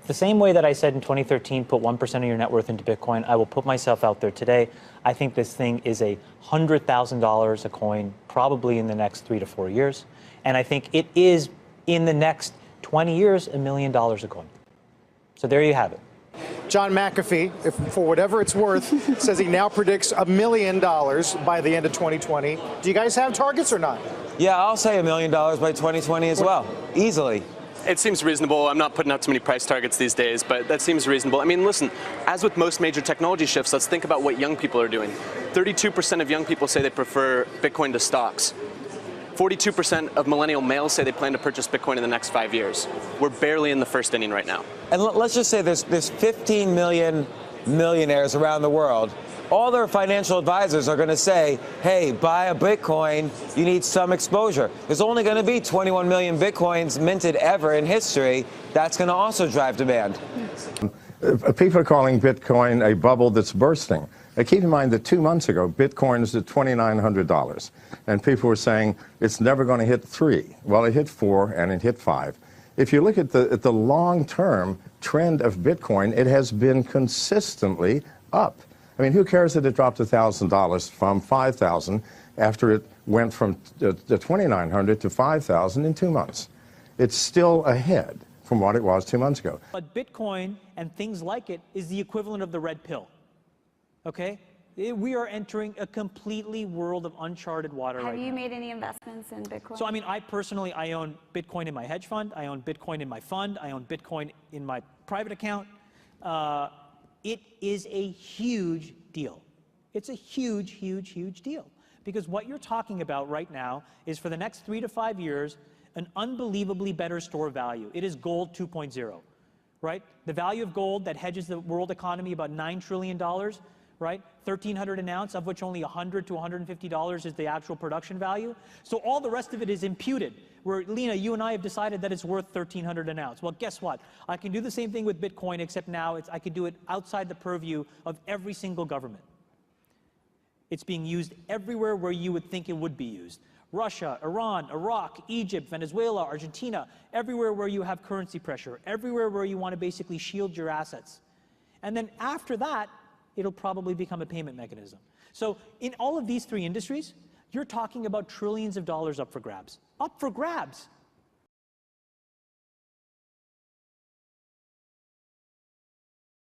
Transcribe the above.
The same way that I said in 2013, put 1% of your net worth into Bitcoin, I will put myself out there today. I think this thing is $100,000 a coin, probably in the next 3 to 4 years. And I think it is, in the next 20 years, $1 million a coin. So there you have it. John McAfee, if, for whatever it's worth, says he now predicts $1 million by the end of 2020. Do you guys have targets or not? Yeah, I'll say $1 million by 2020 as well, easily. It seems reasonable. I'm not putting out too many price targets these days, but that seems reasonable. I mean, listen, as with most major technology shifts, let's think about what young people are doing. 32% of young people say they prefer Bitcoin to stocks. 42% of millennial males say they plan to purchase Bitcoin in the next 5 years. We're barely in the first inning right now. And let's just say there's 15 million millionaires around the world. All their financial advisors are going to say, hey, buy a Bitcoin, you need some exposure. There's only going to be 21 million Bitcoins minted ever in history. That's going to also drive demand. People are calling Bitcoin a bubble that's bursting. Keep in mind that 2 months ago, Bitcoin is at $2,900. And people were saying it's never going to hit 3. Well, it hit 4 and it hit 5. If you look at the long-term trend of Bitcoin, it has been consistently up. I mean, who cares that it dropped $1,000 from $5,000 after it went from the $2,900 to $5,000 in 2 months? It's still ahead from what it was 2 months ago. But Bitcoin and things like it is the equivalent of the red pill, okay? We are entering a completely world of uncharted water right now. Have you made any investments in Bitcoin? So, I mean, I personally, I own Bitcoin in my hedge fund. I own Bitcoin in my fund. I own Bitcoin in my private account. It is a huge deal. It's a huge, huge, huge deal. Because what you're talking about right now is, for the next 3 to 5 years, an unbelievably better store of value. It is gold 2.0, right? The value of gold that hedges the world economy, about $9 trillion, right? $1,300 an ounce, of which only $100 to $150 is the actual production value. So all the rest of it is imputed, where, Lena, you and I have decided that it's worth $1,300 an ounce. Well, guess what? I can do the same thing with Bitcoin, except now I can do it outside the purview of every single government. It's being used everywhere where you would think it would be used. Russia, Iran, Iraq, Egypt, Venezuela, Argentina, everywhere where you have currency pressure, everywhere where you want to basically shield your assets. And then after that, it'll probably become a payment mechanism. So in all of these 3 industries, you're talking about trillions of dollars up for grabs. Up for grabs.